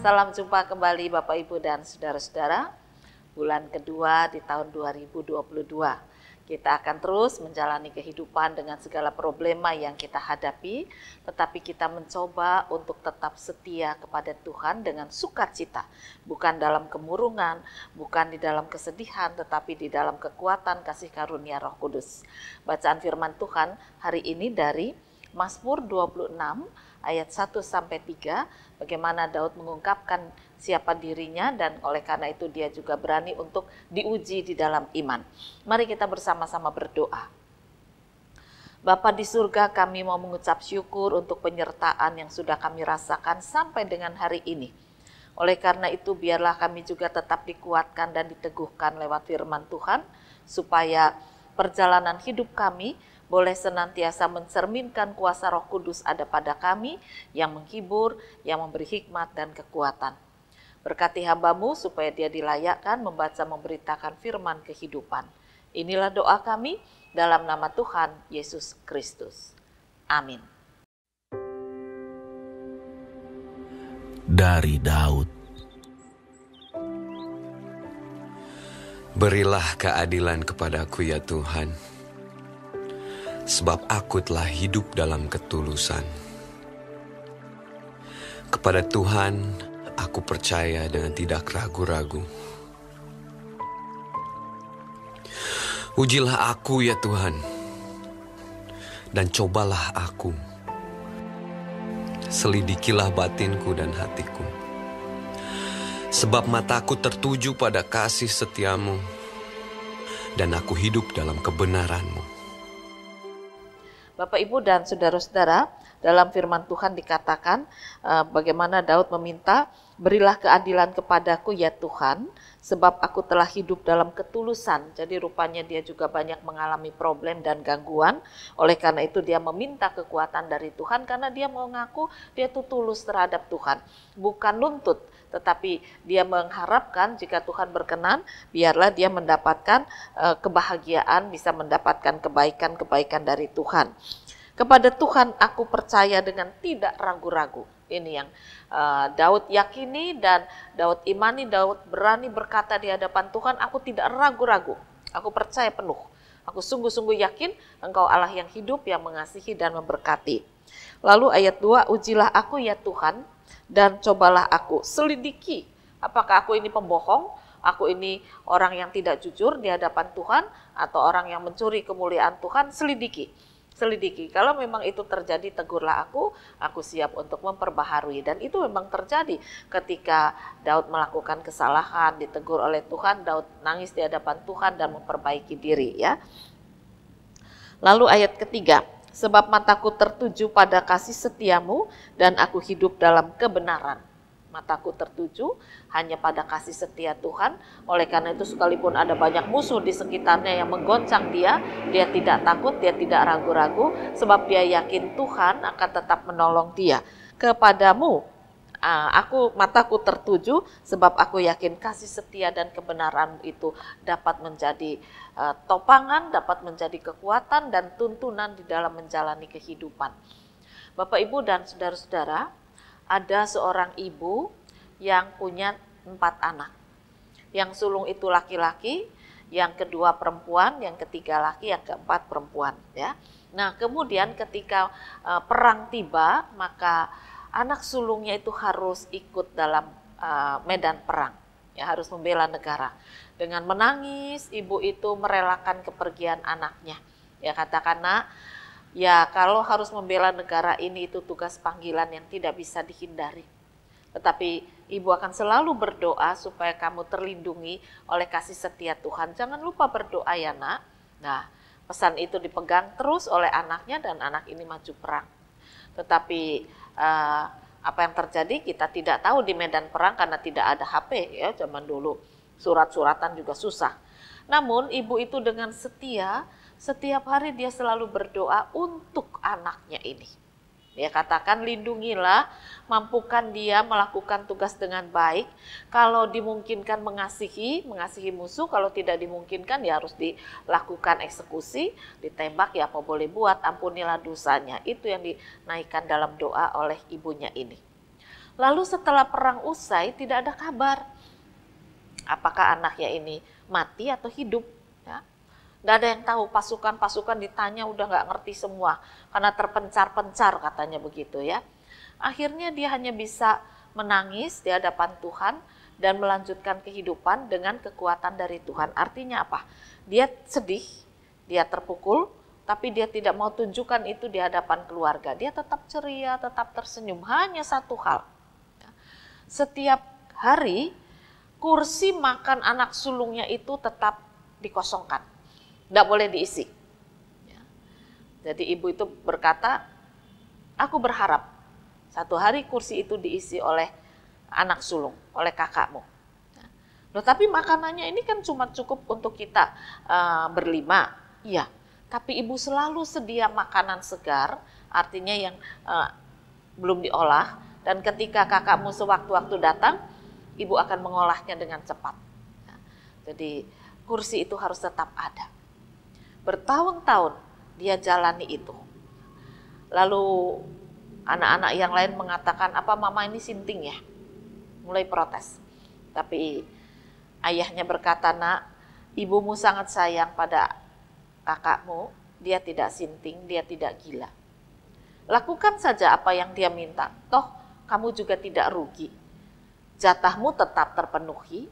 Salam jumpa kembali Bapak Ibu dan saudara-saudara. Bulan kedua di tahun 2022. Kita akan terus menjalani kehidupan dengan segala problema yang kita hadapi, tetapi kita mencoba untuk tetap setia kepada Tuhan dengan sukacita, bukan dalam kemurungan, bukan di dalam kesedihan, tetapi di dalam kekuatan kasih karunia Roh Kudus. Bacaan firman Tuhan hari ini dari Mazmur 26 ayat 1 sampai 3, bagaimana Daud mengungkapkan siapa dirinya dan oleh karena itu dia juga berani untuk diuji di dalam iman. Mari kita bersama-sama berdoa. Bapa di surga, kami mau mengucap syukur untuk penyertaan yang sudah kami rasakan sampai dengan hari ini. Oleh karena itu biarlah kami juga tetap dikuatkan dan diteguhkan lewat firman Tuhan, supaya perjalanan hidup kami boleh senantiasa mencerminkan kuasa Roh Kudus ada pada kami yang menghibur, yang memberi hikmat dan kekuatan. Berkati hamba-Mu supaya dia dilayakkan membaca memberitakan firman kehidupan. Inilah doa kami dalam nama Tuhan Yesus Kristus. Amin. Dari Daud. Berilah keadilan kepadaku ya Tuhan, sebab aku telah hidup dalam ketulusan. Kepada Tuhan aku percaya dengan tidak ragu-ragu. Ujilah aku ya Tuhan, dan cobalah aku. Selidikilah batinku dan hatiku. Sebab mataku tertuju pada kasih setiamu, dan aku hidup dalam kebenaran-Mu. Bapak, Ibu, dan saudara-saudara, dalam firman Tuhan dikatakan bagaimana Daud meminta, berilah keadilan kepadaku ya Tuhan, sebab aku telah hidup dalam ketulusan. Jadi rupanya dia juga banyak mengalami problem dan gangguan. Oleh karena itu dia meminta kekuatan dari Tuhan, karena dia mengaku dia tuh tulus terhadap Tuhan. Bukan nuntut, tetapi dia mengharapkan jika Tuhan berkenan, biarlah dia mendapatkan kebahagiaan, bisa mendapatkan kebaikan-kebaikan dari Tuhan. Kepada Tuhan aku percaya dengan tidak ragu-ragu. Ini yang Daud yakini dan Daud imani. Daud berani berkata di hadapan Tuhan, aku tidak ragu-ragu, aku percaya penuh. Aku sungguh-sungguh yakin Engkau Allah yang hidup, yang mengasihi dan memberkati. Lalu ayat 2, ujilah aku ya Tuhan, dan cobalah aku, selidiki apakah aku ini pembohong, aku ini orang yang tidak jujur di hadapan Tuhan, atau orang yang mencuri kemuliaan Tuhan. Selidiki, kalau memang itu terjadi, tegurlah aku siap untuk memperbaharui. Dan itu memang terjadi ketika Daud melakukan kesalahan, ditegur oleh Tuhan, Daud nangis di hadapan Tuhan dan memperbaiki diri ya. Lalu ayat ketiga, sebab mataku tertuju pada kasih setiamu dan aku hidup dalam kebenaran. Mataku tertuju hanya pada kasih setia Tuhan. Oleh karena itu sekalipun ada banyak musuh di sekitarnya yang menggoncang dia tidak takut, dia tidak ragu-ragu, sebab dia yakin Tuhan akan tetap menolong dia. Kepadamu mataku tertuju, sebab aku yakin kasih setia dan kebenaran itu dapat menjadi topangan, dapat menjadi kekuatan dan tuntunan di dalam menjalani kehidupan. Bapak, Ibu, dan saudara-saudara, ada seorang ibu yang punya 4 anak. Yang sulung itu laki-laki, yang kedua perempuan, yang ketiga laki, yang keempat perempuan. Ya. Nah kemudian ketika perang tiba, maka anak sulungnya itu harus ikut dalam medan perang. Ya, harus membela negara. Dengan menangis, ibu itu merelakan kepergian anaknya. Ya, katakan, nak, ya kalau harus membela negara ini itu tugas panggilan yang tidak bisa dihindari. Tetapi ibu akan selalu berdoa supaya kamu terlindungi oleh kasih setia Tuhan. Jangan lupa berdoa ya nak. Nah pesan itu dipegang terus oleh anaknya dan anak ini maju perang. Tetapi apa yang terjadi kita tidak tahu di medan perang karena tidak ada HP ya zaman dulu. Surat-suratan juga susah. Namun ibu itu dengan setia, setiap hari dia selalu berdoa untuk anaknya ini. Dia katakan, lindungilah, mampukan dia melakukan tugas dengan baik. Kalau dimungkinkan mengasihi musuh, kalau tidak dimungkinkan ya harus dilakukan eksekusi, ditembak ya apa boleh buat, ampunilah dosanya. Itu yang dinaikkan dalam doa oleh ibunya ini. Lalu setelah perang usai tidak ada kabar. Apakah anaknya ini mati atau hidup? Ya. Nggak ada yang tahu, pasukan-pasukan ditanya udah nggak ngerti semua. Karena terpencar-pencar katanya begitu ya. Akhirnya dia hanya bisa menangis di hadapan Tuhan dan melanjutkan kehidupan dengan kekuatan dari Tuhan. Artinya apa? Dia sedih, dia terpukul, tapi dia tidak mau tunjukkan itu di hadapan keluarga. Dia tetap ceria, tetap tersenyum. Hanya satu hal. Setiap hari kursi makan anak sulungnya itu tetap dikosongkan. Tidak boleh diisi. Jadi ibu itu berkata, aku berharap satu hari kursi itu diisi oleh anak sulung, oleh kakakmu. Loh, tapi makanannya ini kan cuma cukup untuk kita berlima. Iya, tapi ibu selalu sedia makanan segar, artinya yang belum diolah. Dan ketika kakakmu sewaktu-waktu datang, ibu akan mengolahnya dengan cepat. Jadi kursi itu harus tetap ada. Bertahun-tahun dia jalani itu. Lalu anak-anak yang lain mengatakan, apa mama ini sinting ya? Mulai protes. Tapi ayahnya berkata, nak, ibumu sangat sayang pada kakakmu, dia tidak sinting, dia tidak gila. Lakukan saja apa yang dia minta, toh kamu juga tidak rugi. Jatahmu tetap terpenuhi,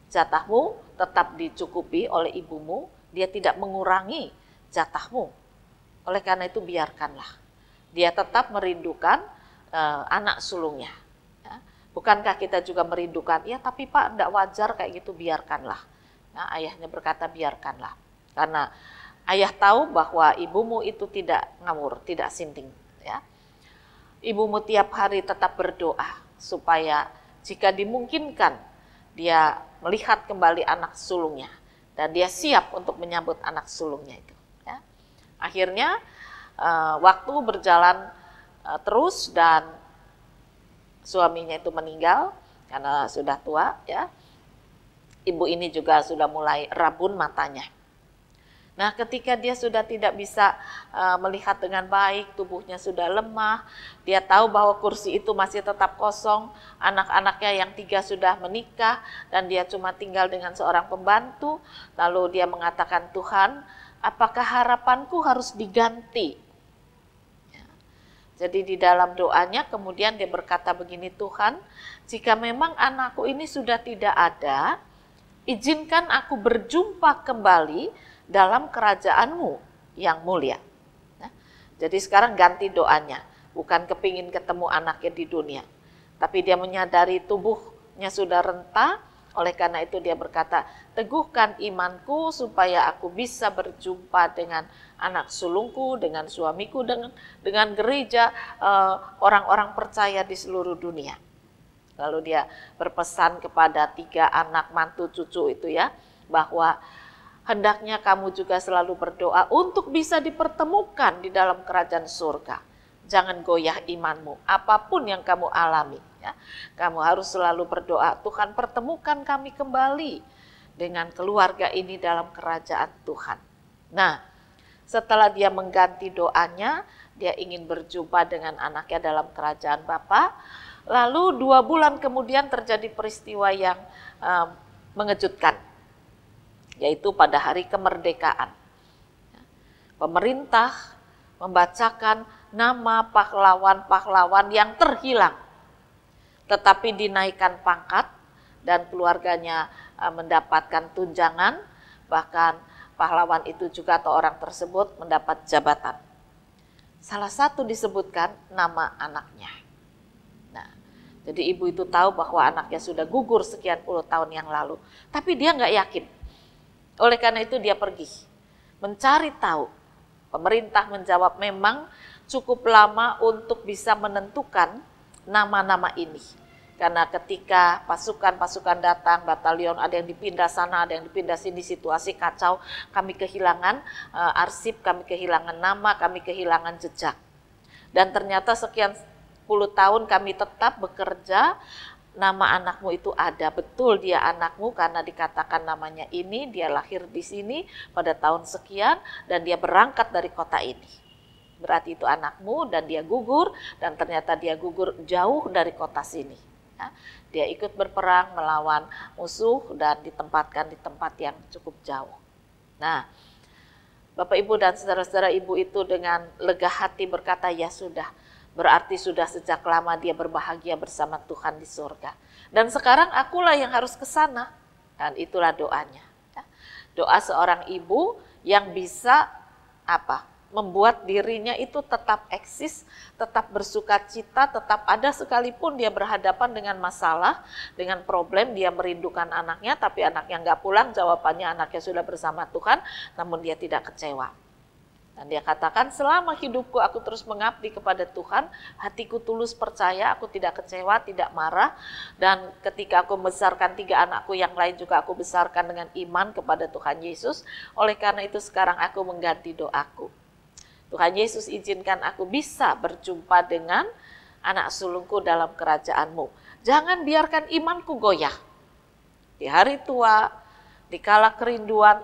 jatahmu tetap dicukupi oleh ibumu, dia tidak mengurangi jatahmu. Oleh karena itu biarkanlah. Dia tetap merindukan anak sulungnya. Ya. Bukankah kita juga merindukan, ya tapi Pak tidak wajar kayak gitu, biarkanlah. Nah, ayahnya berkata biarkanlah. Karena ayah tahu bahwa ibumu itu tidak ngawur, tidak sinting. Ya. Ibumu tiap hari tetap berdoa supaya jika dimungkinkan dia melihat kembali anak sulungnya. Dan dia siap untuk menyambut anak sulungnya itu. Ya. Akhirnya waktu berjalan terus dan suaminya itu meninggal karena sudah tua ya. Ibu ini juga sudah mulai rabun matanya. Nah, ketika dia sudah tidak bisa melihat dengan baik, tubuhnya sudah lemah, dia tahu bahwa kursi itu masih tetap kosong, anak-anaknya yang 3 sudah menikah, dan dia cuma tinggal dengan seorang pembantu, lalu dia mengatakan, Tuhan, apakah harapanku harus diganti? Ya. Jadi di dalam doanya kemudian dia berkata begini, Tuhan, jika memang anakku ini sudah tidak ada, izinkan aku berjumpa kembali dalam kerajaan-Mu yang mulia. Nah, jadi sekarang ganti doanya, bukan kepingin ketemu anaknya di dunia, tapi dia menyadari tubuhnya sudah renta, oleh karena itu dia berkata, teguhkan imanku supaya aku bisa berjumpa dengan anak sulungku, dengan suamiku, dengan gereja, orang-orang percaya di seluruh dunia. Lalu dia berpesan kepada 3 anak mantu cucu itu ya, bahwa hendaknya kamu juga selalu berdoa untuk bisa dipertemukan di dalam kerajaan surga. Jangan goyah imanmu, apapun yang kamu alami. Ya. Kamu harus selalu berdoa, Tuhan pertemukan kami kembali dengan keluarga ini dalam kerajaan Tuhan. Nah, setelah dia mengganti doanya, dia ingin berjumpa dengan anaknya dalam kerajaan Bapa. Lalu 2 bulan kemudian terjadi peristiwa yang mengejutkan. Yaitu pada hari kemerdekaan. Pemerintah membacakan nama pahlawan-pahlawan yang terhilang. Tetapi dinaikkan pangkat dan keluarganya mendapatkan tunjangan. Bahkan pahlawan itu juga atau orang tersebut mendapat jabatan. Salah satu disebutkan nama anaknya. Nah, jadi ibu itu tahu bahwa anaknya sudah gugur sekian puluh tahun yang lalu. Tapi dia nggak yakin. Oleh karena itu dia pergi mencari tahu. Pemerintah menjawab memang cukup lama untuk bisa menentukan nama-nama ini. Karena ketika pasukan-pasukan datang, batalion ada yang dipindah sana, ada yang dipindah sini, situasi kacau, kami kehilangan arsip, kami kehilangan nama, kami kehilangan jejak. Dan ternyata sekian puluh tahun kami tetap bekerja, nama anakmu itu ada, betul dia anakmu karena dikatakan namanya ini, dia lahir di sini pada tahun sekian dan dia berangkat dari kota ini. berarti itu anakmu dan dia gugur, dan ternyata dia gugur jauh dari kota sini. Ya. Dia ikut berperang melawan musuh dan ditempatkan di tempat yang cukup jauh. Nah, Bapak Ibu dan saudara-saudara, ibu itu dengan lega hati berkata, ya sudah, berarti sudah sejak lama dia berbahagia bersama Tuhan di surga. Dan sekarang akulah yang harus ke sana. Dan itulah doanya. Ya. Doa seorang ibu yang bisa membuat dirinya itu tetap eksis, tetap bersuka cita, tetap ada sekalipun dia berhadapan dengan masalah, dengan problem, dia merindukan anaknya, tapi anaknya nggak pulang, jawabannya anaknya sudah bersama Tuhan, namun dia tidak kecewa. Dan dia katakan, selama hidupku aku terus mengabdi kepada Tuhan, hatiku tulus percaya, aku tidak kecewa, tidak marah, dan ketika aku membesarkan 3 anakku yang lain juga aku besarkan dengan iman kepada Tuhan Yesus. Oleh karena itu sekarang aku mengganti doaku. Tuhan Yesus, izinkan aku bisa berjumpa dengan anak sulungku dalam kerajaan-Mu. Jangan biarkan imanku goyah. Di hari tua, di kala kerinduan,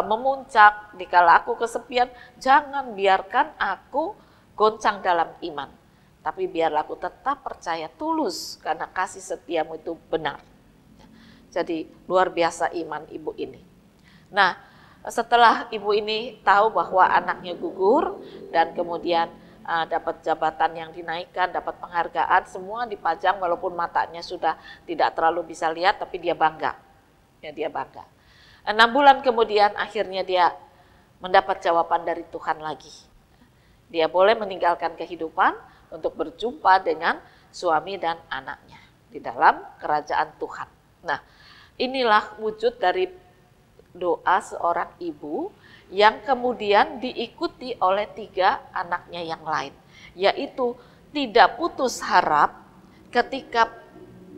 memuncak, di kala aku kesepian, jangan biarkan aku goncang dalam iman. Tapi biarlah aku tetap percaya tulus karena kasih setiamu itu benar. Jadi luar biasa iman ibu ini. Nah, setelah ibu ini tahu bahwa anaknya gugur dan kemudian dapat jabatan yang dinaikkan, dapat penghargaan, semua dipajang walaupun matanya sudah tidak terlalu bisa lihat, tapi dia bangga. Ya, dia bangga. 6 bulan kemudian akhirnya dia mendapat jawaban dari Tuhan lagi. Dia boleh meninggalkan kehidupan untuk berjumpa dengan suami dan anaknya di dalam kerajaan Tuhan. Nah, inilah wujud dari doa seorang ibu yang kemudian diikuti oleh 3 anaknya yang lain, yaitu tidak putus harap ketika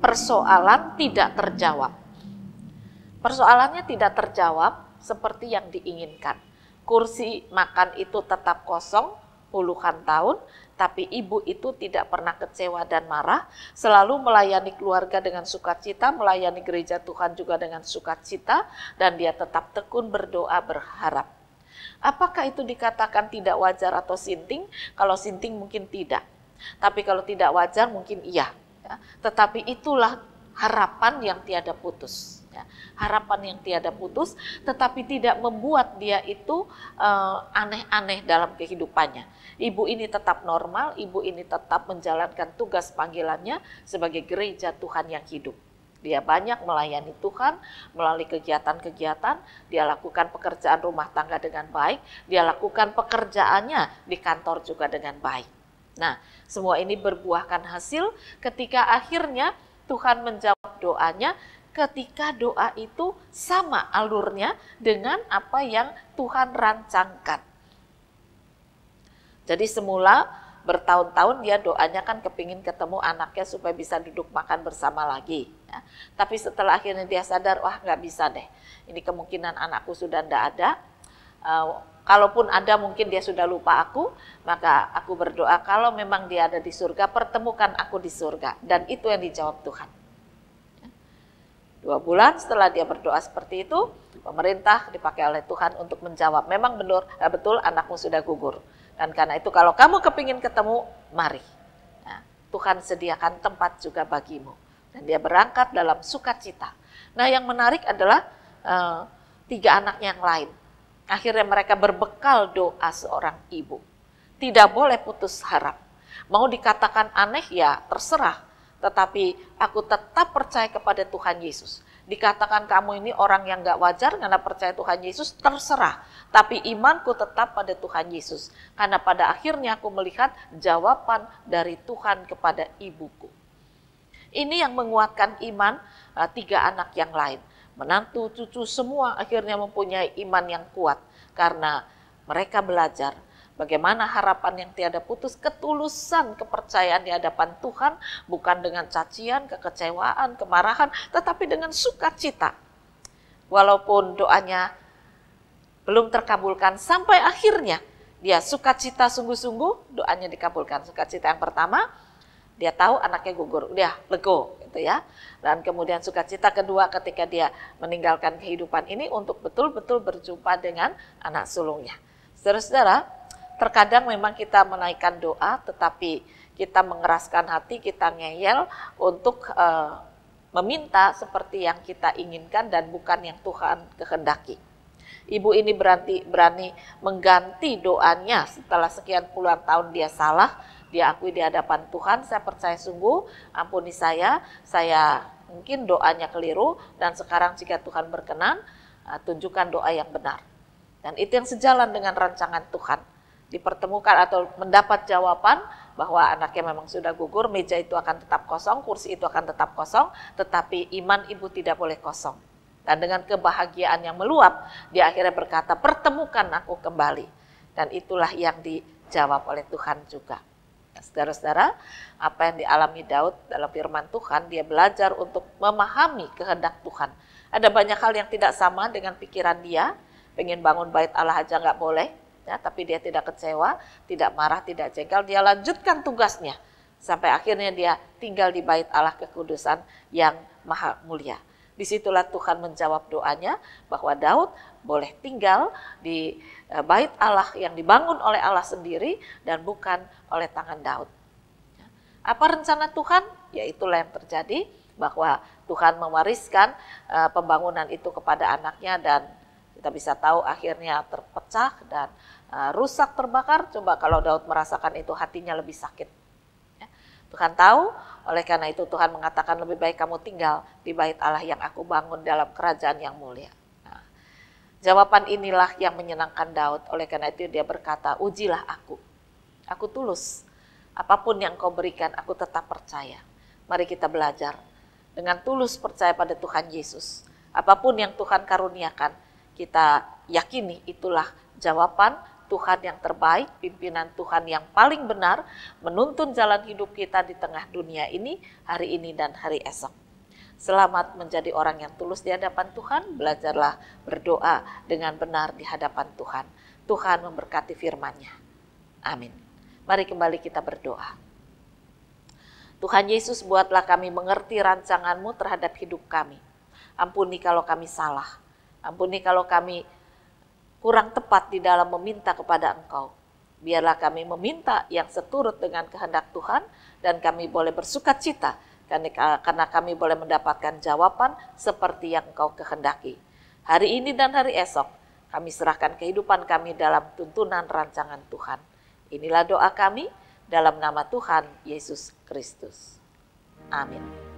persoalan tidak terjawab. Persoalannya tidak terjawab seperti yang diinginkan. Kursi makan itu tetap kosong puluhan tahun, tapi ibu itu tidak pernah kecewa dan marah, selalu melayani keluarga dengan sukacita, melayani gereja Tuhan juga dengan sukacita, dan dia tetap tekun berdoa berharap. Apakah itu dikatakan tidak wajar atau sinting? Kalau sinting mungkin tidak, tapi kalau tidak wajar mungkin iya. Ya. Tetapi itulah harapan yang tiada putus. Ya, harapan yang tiada putus, tetapi tidak membuat dia itu aneh-aneh dalam kehidupannya. Ibu ini tetap normal, ibu ini tetap menjalankan tugas panggilannya sebagai gereja Tuhan yang hidup. Dia banyak melayani Tuhan melalui kegiatan-kegiatan, dia lakukan pekerjaan rumah tangga dengan baik, dia lakukan pekerjaannya di kantor juga dengan baik. Nah, semua ini berbuahkan hasil ketika akhirnya Tuhan menjawab doanya, ketika doa itu sama alurnya dengan apa yang Tuhan rancangkan. Jadi semula bertahun-tahun dia doanya kan kepingin ketemu anaknya supaya bisa duduk makan bersama lagi. Ya. Tapi setelah akhirnya dia sadar, wah nggak bisa deh, ini kemungkinan anakku sudah tidak ada. Kalaupun ada mungkin dia sudah lupa aku, maka aku berdoa kalau memang dia ada di surga, pertemukan aku di surga. Dan itu yang dijawab Tuhan. 2 bulan setelah dia berdoa seperti itu, pemerintah dipakai oleh Tuhan untuk menjawab, memang betul anakmu sudah gugur. Dan karena itu kalau kamu kepingin ketemu, mari. Nah, Tuhan sediakan tempat juga bagimu. Dan dia berangkat dalam sukacita. Nah, yang menarik adalah 3 anak yang lain. Akhirnya mereka berbekal doa seorang ibu. Tidak boleh putus harap. Mau dikatakan aneh ya terserah. Tetapi aku tetap percaya kepada Tuhan Yesus. Dikatakan kamu ini orang yang gak wajar karena percaya Tuhan Yesus, terserah. Tapi imanku tetap pada Tuhan Yesus. Karena pada akhirnya aku melihat jawaban dari Tuhan kepada ibuku. Ini yang menguatkan iman 3 anak yang lain. Menantu, cucu semua akhirnya mempunyai iman yang kuat. Karena mereka belajar bagaimana harapan yang tiada putus, ketulusan kepercayaan di hadapan Tuhan, bukan dengan cacian, kekecewaan, kemarahan, tetapi dengan sukacita. Walaupun doanya belum terkabulkan, sampai akhirnya dia sukacita sungguh-sungguh, doanya dikabulkan. Sukacita yang pertama, dia tahu anaknya gugur, dia lego gitu ya. Dan kemudian sukacita kedua ketika dia meninggalkan kehidupan ini untuk betul-betul berjumpa dengan anak sulungnya. Saudara-saudara, terkadang memang kita menaikkan doa, tetapi kita mengeraskan hati, kita ngeyel untuk meminta seperti yang kita inginkan dan bukan yang Tuhan kehendaki. Ibu ini berani mengganti doanya setelah sekian puluhan tahun dia salah, dia akui di hadapan Tuhan, saya percaya sungguh, ampuni saya mungkin doanya keliru, dan sekarang jika Tuhan berkenan, tunjukkan doa yang benar. Dan itu yang sejalan dengan rancangan Tuhan. Dipertemukan atau mendapat jawaban bahwa anaknya memang sudah gugur, meja itu akan tetap kosong, kursi itu akan tetap kosong, tetapi iman ibu tidak boleh kosong. Dan dengan kebahagiaan yang meluap, dia akhirnya berkata, pertemukan aku kembali. Dan itulah yang dijawab oleh Tuhan juga. Nah, saudara-saudara, apa yang dialami Daud dalam firman Tuhan, dia belajar untuk memahami kehendak Tuhan. Ada banyak hal yang tidak sama dengan pikiran dia, pengen bangun bait Allah aja nggak boleh, ya, tapi dia tidak kecewa, tidak marah, tidak jengkel, dia lanjutkan tugasnya. Sampai akhirnya dia tinggal di bait Allah kekudusan yang maha mulia. Disitulah Tuhan menjawab doanya bahwa Daud boleh tinggal di bait Allah yang dibangun oleh Allah sendiri dan bukan oleh tangan Daud. Apa rencana Tuhan? Ya itulah yang terjadi, bahwa Tuhan mewariskan pembangunan itu kepada anaknya, dan kita bisa tahu akhirnya terpecah dan rusak, terbakar. Coba kalau Daud merasakan itu, hatinya lebih sakit. Tuhan tahu, oleh karena itu Tuhan mengatakan lebih baik kamu tinggal di bait Allah yang aku bangun dalam kerajaan yang mulia. Nah, jawaban inilah yang menyenangkan Daud, oleh karena itu dia berkata, ujilah aku tulus, apapun yang kau berikan aku tetap percaya. Mari kita belajar dengan tulus percaya pada Tuhan Yesus. Apapun yang Tuhan karuniakan, kita yakini itulah jawaban Tuhan yang terbaik, pimpinan Tuhan yang paling benar, menuntun jalan hidup kita di tengah dunia ini, hari ini dan hari esok. Selamat menjadi orang yang tulus di hadapan Tuhan, belajarlah berdoa dengan benar di hadapan Tuhan. Tuhan memberkati firman-Nya. Amin. Mari kembali kita berdoa. Tuhan Yesus, buatlah kami mengerti rancangan-Mu terhadap hidup kami. Ampuni kalau kami salah. Ampuni kalau kami kurang tepat di dalam meminta kepada Engkau. Biarlah kami meminta yang seturut dengan kehendak Tuhan, dan kami boleh bersuka cita karena kami boleh mendapatkan jawaban seperti yang Engkau kehendaki. Hari ini dan hari esok, kami serahkan kehidupan kami dalam tuntunan rancangan Tuhan. Inilah doa kami dalam nama Tuhan Yesus Kristus. Amin.